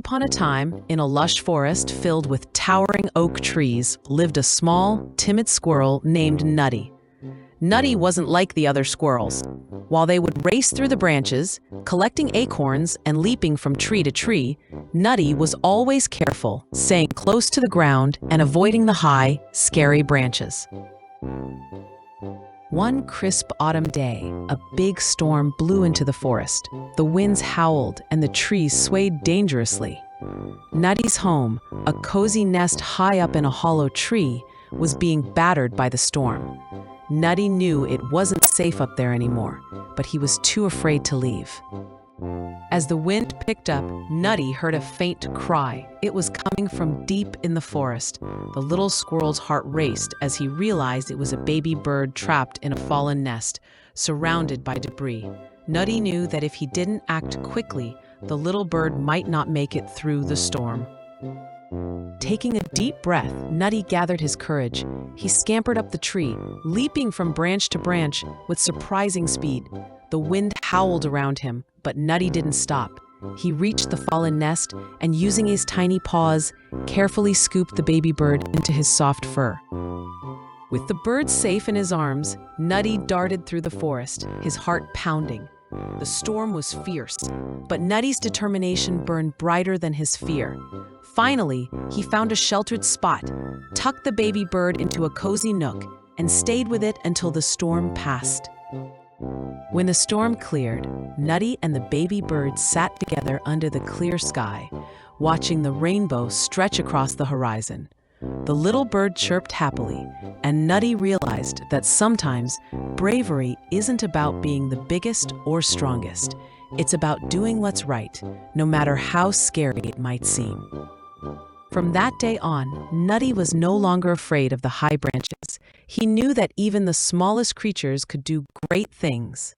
upon a time, in a lush forest filled with towering oak trees, lived a small, timid squirrel named Nutty. Nutty wasn't like the other squirrels. While they would race through the branches, collecting acorns and leaping from tree to tree, Nutty was always careful, staying close to the ground and avoiding the high, scary branches. One crisp autumn day, a big storm blew into the forest. The winds howled and the trees swayed dangerously. Nutty's home, a cozy nest high up in a hollow tree, was being battered by the storm. Nutty knew it wasn't safe up there anymore, but he was too afraid to leave. As the wind picked up, Nutty heard a faint cry. It was coming from deep in the forest. The little squirrel's heart raced as he realized it was a baby bird trapped in a fallen nest, surrounded by debris. Nutty knew that if he didn't act quickly, the little bird might not make it through the storm. Taking a deep breath, Nutty gathered his courage. He scampered up the tree, leaping from branch to branch with surprising speed. The wind howled around him, but Nutty didn't stop. He reached the fallen nest and, using his tiny paws, carefully scooped the baby bird into his soft fur. With the bird safe in his arms, Nutty darted through the forest, his heart pounding. The storm was fierce, but Nutty's determination burned brighter than his fear. Finally, he found a sheltered spot, tucked the baby bird into a cozy nook, and stayed with it until the storm passed. When the storm cleared, Nutty and the baby bird sat together under the clear sky, watching the rainbow stretch across the horizon. The little bird chirped happily, and Nutty realized that sometimes bravery isn't about being the biggest or strongest. It's about doing what's right, no matter how scary it might seem. From that day on, Nutty was no longer afraid of the high branches. He knew that even the smallest creatures could do great things.